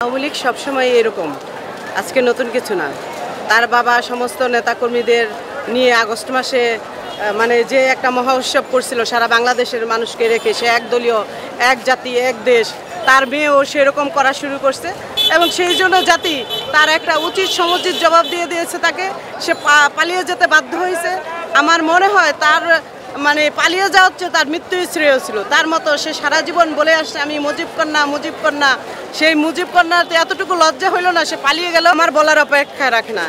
আওয়ামী লীগ সবসময় এরকম, আজকে নতুন কিছু না। তার বাবা সমস্ত নেতাকর্মীদের নিয়ে আগস্ট মাসে মানে যে একটা মহা উৎসব করছিল সারা বাংলাদেশের মানুষকে রেখে, সে একদলীয়, এক জাতি এক দেশ, তার মেয়েও সেরকম করা শুরু করছে এবং সেই জন্য জাতি তার একটা উচিত সমুচিত জবাব দিয়ে দিয়েছে তাকে। সে পালিয়ে যেতে বাধ্য হয়েছে। আমার মনে হয় তার মানে পালিয়ে যাওয়া হচ্ছে তার মৃত্যুই শ্রেয় ছিল। তার মতো সে সারা জীবন বলে আসছে আমি মুজিব কন্যা, মুজিব কন্যা। সেই মুজিব কন্যাতে এতটুকু লজ্জা হইল না, সে পালিয়ে গেল। আমার বলার অপেক্ষা রাখে না।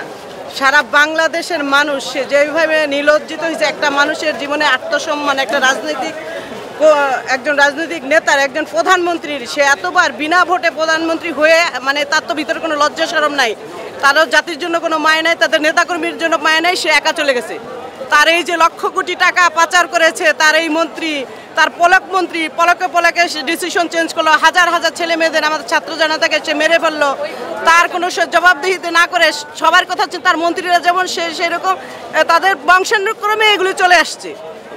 সারা বাংলাদেশের মানুষ সে যেভাবে নিলজ্জিত হয়েছে, একটা মানুষের জীবনে আত্মসম্মান, একটা একজন রাজনৈতিক নেতার, একজন প্রধানমন্ত্রীর, সে এতবার বিনা ভোটে প্রধানমন্ত্রী হয়ে মানে তার তো ভিতরে কোনো লজ্জা শরম নাই, তারও জাতির জন্য কোনো মায় নাই, তাদের নেতাকর্মীর জন্য মায় নাই। সে একা চলে গেছে। তার এই যে লক্ষ কোটি টাকা পাচার করেছে তার এই মন্ত্রী, তার মন্ত্রী পলকে পলকে সে ডিসিশন চেঞ্জ করলো, হাজার হাজার ছেলে মেয়েদের, আমাদের ছাত্র জনতাকে সে মেরে ফেললো। তার কোনো জবাবদিহিতে না করে সবার কথা হচ্ছে তার মন্ত্রীরা যেমন সেরকম তাদের বংশানুক্রমে এগুলি চলে আসছে।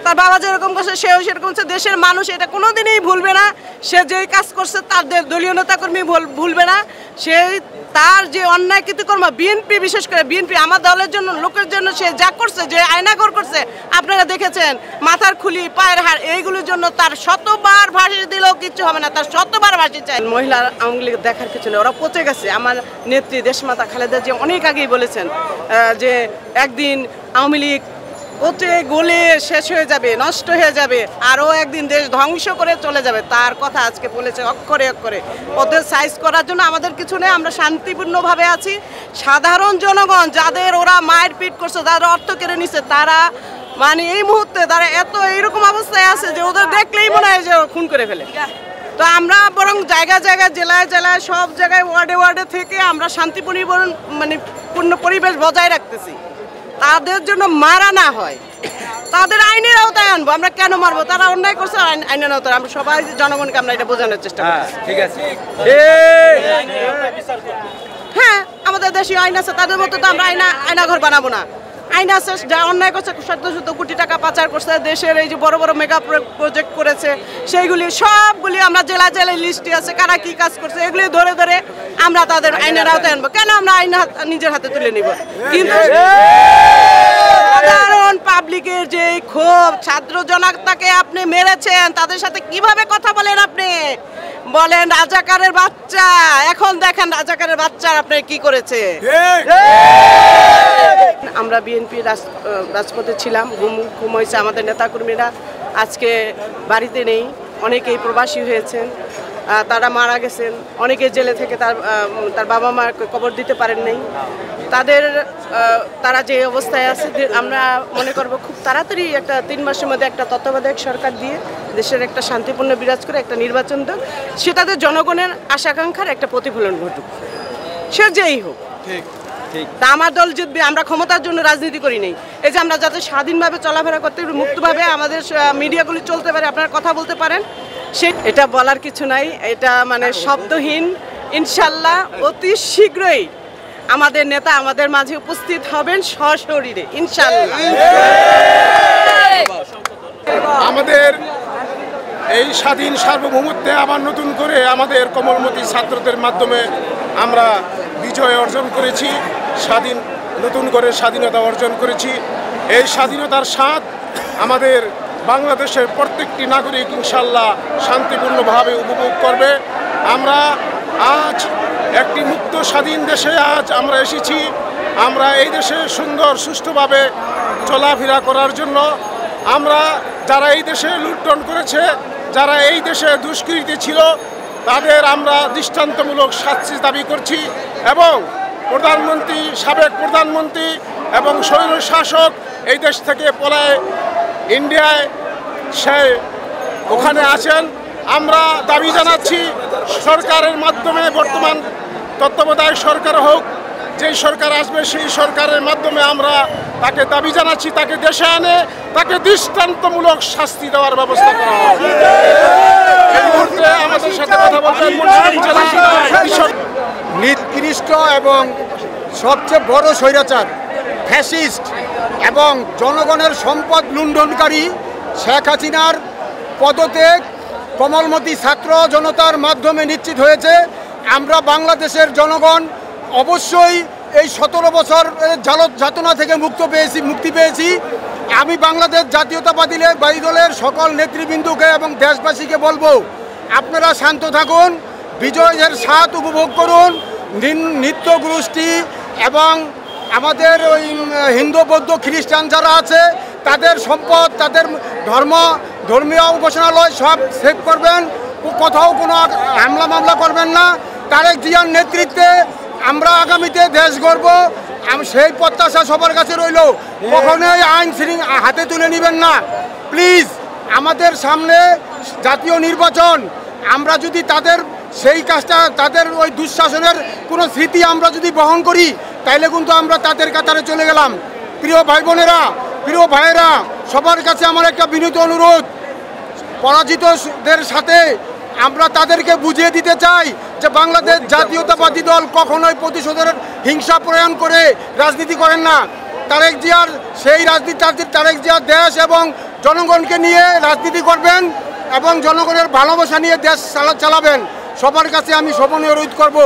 তার বাবা যেরকম করছে সেও সেরকম করছে। দেশের মানুষ এটা কোনোদিনই ভুলবে না। সে যেই কাজ করছে তার দলীয় নেতাকর্মী ভুলবে না। সেই তার যে অন্যায় কৃতকর্ম, বিএনপি বিশেষ করে বিএনপি আমার দলের জন্য, লোকের জন্য সে যা করছে, যে আয়নাঘর করছে আপনারা দেখেছেন, মাথার খুলি, পায়ের হাড়, এইগুলোর জন্য তার শতবার ফাঁসি দিলেও কিচ্ছু হবে না, তার শতবার ফাঁসি চাই। মহিলার আওয়ামী লীগ দেখার কিছু নেই, ওরা পচে গেছে। আমার নেত্রী দেশমাতা খালেদা জিয়া অনেক আগেই বলেছেন যে একদিন আওয়ামী লীগ পচে গলে শেষ হয়ে যাবে, নষ্ট হয়ে যাবে, আরও একদিন দেশ ধ্বংস করে চলে যাবে। তার কথা আজকে বলেছে অক্ষরে অক্ষরে। ওদের সাইজ করার জন্য আমাদের কিছু নেই, আমরা শান্তিপূর্ণভাবে আছি। সাধারণ জনগণ যাদের ওরা মায়ের পিট করছে, যারা অর্থ কেড়ে নিচ্ছে, তারা মানে এই মুহূর্তে তারা এইরকম অবস্থায় আছে যে ওদের দেখলেই মনে হয় যে খুন করে ফেলে। তো আমরা বরং জায়গায় জায়গায়, জেলায় জেলায়, সব জায়গায়, ওয়ার্ডে ওয়ার্ডে থেকে আমরা শান্তিপূর্ণ মানে পূর্ণ পরিবেশ বজায় রাখতেছি। তাদের জন্য মারা না হয়, তাদের আইনের আওতায় আনবো। আমরা কেন মারবো? তারা অন্যায় করছে, আইনের আওতায়। আমরা সবাই জনগণকে আমরা এটা বোঝানোর চেষ্টা করি। ঠিক আছে, হ্যাঁ, আমাদের দেশীয় আইন আছে, তাদের মতো তো আমরা আয়নাঘর বানাবো না। আইন আছে, যা অন্যায় করছে, শত শত কোটি টাকা পাচার করছে, দেশের এই যে বড় বড় মেগা প্রজেক্ট করেছে, সেইগুলি সবগুলি আমরা জেলায় জেলায় লিস্টে আছে, কারা কি কাজ করছে, এগুলি ধরে ধরে আমরা তাদের আইনের আওতায় আনবো। কেন আমরা আইন নিজের হাতে তুলে নিব? কিন্তু সাধারণ পাবলিকের যে ক্ষোভ, ছাত্র জনতাকে আপনি মেরেছেন, তাদের সাথে কিভাবে কথা বলেন? আপনি বলেন রাজাকারের বাচ্চা, এখন দেখেন রাজাকারের বাচ্চা আপনি কি করেছে। আমরা বিএনপি রাজপথে ছিলাম, ঘুম হয়েছে আমাদের নেতাকর্মীরা, আজকে বাড়িতে নেই, অনেকেই প্রবাসী হয়েছেন, তারা মারা গেছেন, অনেকে জেলে থেকে তার বাবা মা কবর দিতে পারেন নাই। তারা যে অবস্থায় আছে, আমরা মনে করব খুব তাড়াতাড়ি একটা 3 মাসের মধ্যে একটা তত্ত্বাবধায়ক সরকার দিয়ে দেশের একটা শান্তিপূর্ণ বিরাজ করে একটা নির্বাচন দেন, সে তাদের জনগণের আশাকাঙ্ক্ষার একটা প্রতিফলন ঘটুক, সে যেই হোক। তা আমার দল জিতবে। আমরা ক্ষমতার জন্য রাজনীতি করি নাই। এই যে আমরা যাতে স্বাধীনভাবে চলাফেরা করতে, মুক্তভাবে আমাদের মিডিয়াগুলি চলতে পারে, আপনারা কথা বলতে পারেন, এটা বলার কিছু নাই। এটা মানে শব্দহীন। ইনশাল্লাহ অতি শীঘ্রই আমাদের নেতা আমাদের মাঝে উপস্থিত হবেন সশরীরে, ইনশাল্লাহ। আমাদের এই স্বাধীন সার্বভৌমত্বে আবার নতুন করে আমাদের কোমলমতি ছাত্রদের মাধ্যমে আমরা বিজয় অর্জন করেছি, নতুন করে স্বাধীনতা অর্জন করেছি। এই স্বাধীনতার স্বাদ আমাদের বাংলাদেশের প্রত্যেকটি নাগরিক ইনশাল্লাহ শান্তিপূর্ণভাবে উপভোগ করবে। আমরা আজ একটি মুক্ত স্বাধীন দেশে আমরা এসেছি। আমরা এই দেশে সুন্দর সুষ্ঠুভাবে চলাফেরা করার জন্য আমরা যারা এই দেশে লুণ্ঠন করেছে, যারা এই দেশে দুষ্কৃতী ছিল, তাদের আমরা দৃষ্টান্তমূলক শাস্তি দাবি করছি। এবং সাবেক প্রধানমন্ত্রী এবং স্বৈর শাসক এই দেশ থেকে পলায় ইন্ডিয়ায় সে ওখানে আছেন। আমরা দাবি জানাচ্ছি সরকারের মাধ্যমে, বর্তমান তত্ত্বাবধায়ক সরকার হোক, যেই সরকার আসবে সেই সরকারের মাধ্যমে আমরা তাকে দাবি জানাচ্ছি, তাকে দেশে আনে, তাকে দৃষ্টান্তমূলক শাস্তি দেওয়ার ব্যবস্থা করা হবে। এই মুহূর্তে আমাদের সাথে কথা বলবেন নিকৃষ্ট এবং সবচেয়ে বড় স্বৈরাচার, ফ্যাসিস্ট এবং জনগণের সম্পদ লুণ্ঠনকারী শেখ হাসিনার পদত্যাগ কোমলমতি ছাত্র জনতার মাধ্যমে নিশ্চিত হয়েছে। আমরা বাংলাদেশের জনগণ অবশ্যই এই 17 বছর যাতনা থেকে মুক্তি পেয়েছি। আমি বাংলাদেশ জাতীয়তাবাদী দলের সকল নেতৃবৃন্দকে এবং দেশবাসীকে বলবো, আপনারা শান্ত থাকুন, বিজয়ের স্বাদ উপভোগ করুন। নৃত্য গোষ্ঠী এবং আমাদের ওই হিন্দু বৌদ্ধ খ্রিস্টান যারা আছে তাদের সম্পদ, তাদের ধর্মীয় উপাসনালয় সব সেভ করবেন, কোথাও কোনো হামলা মামলা করবেন না। তারেক জিয়ার নেতৃত্বে আমরা আগামীতে দেশ গড়ব, সেই প্রত্যাশা সবার কাছে রইল। কখনোই আইন হাতে তুলে নেবেন না প্লিজ। আমাদের সামনে জাতীয় নির্বাচন, আমরা যদি তাদের সেই কাজটা, তাদের ওই দুঃশাসনের কোনো স্মৃতি আমরা যদি বহন করি, তাইলে কিন্তু আমরা তাদের কাতারে চলে গেলাম। প্রিয় ভাই বোনেরা, প্রিয় ভাইয়েরা, সবার কাছে আমার একটা বিনীত অনুরোধ, পরাজিতদের সাথে আমরা তাদেরকে বুঝিয়ে দিতে চাই যে বাংলাদেশ জাতীয়তাবাদী দল কখনোই প্রতিশোধের হিংসা প্রয়োগ করে রাজনীতি করেন না। তারেক জিয়ার সেই রাজনীতি, তারেক জিয়ার দেশ এবং জনগণকে নিয়ে রাজনীতি করবেন এবং জনগণের ভালোবাসা নিয়ে দেশ চালাবেন। সবার কাছে আমি সবনীয় অনুরোধ করবো।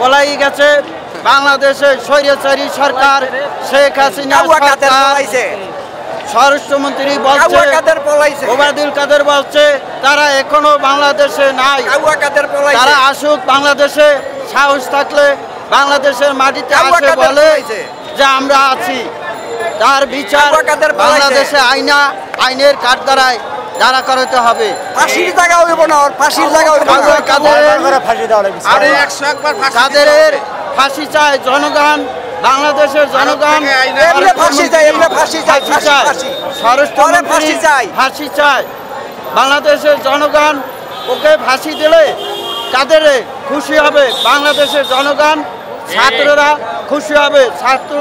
পলাই গেছে বাংলাদেশের স্বৈরাচারী সরকার শেখ হাসিনা স্বরাষ্ট্রমন্ত্রী বলছে, ওবায়দুল কাদের বলছে তারা এখনো বাংলাদেশে নাই। তারা আসুক বাংলাদেশে, সাহস থাকলে বাংলাদেশের মাটিতে আসে বলে যে আমরা আছি। তার বিচার বাংলাদেশে আইনের কাঠগড়ায় দাঁড়া করাতে হবে। ফাঁসির জায়গা হইব না, ফাঁসির জায়গা হইব না। কাদের ফাঁসি চায় জনগণ, বাংলাদেশের জনগণ ফাঁসি চায়, স্বরাষ্ট্রমন্ত্রী ফাঁসি চায়। বাংলাদেশের জনগণ ওকে ফাঁসি দিলে কাদের খুশি হবে? বাংলাদেশের জনগণ, ছাত্ররা খুশি হবে। ছাত্র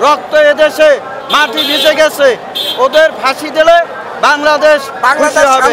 রক্ত এদেশে মাটি ভিজে গেছে, ওদের ফাঁসি দিলে বাংলাদেশ খুশি হবে।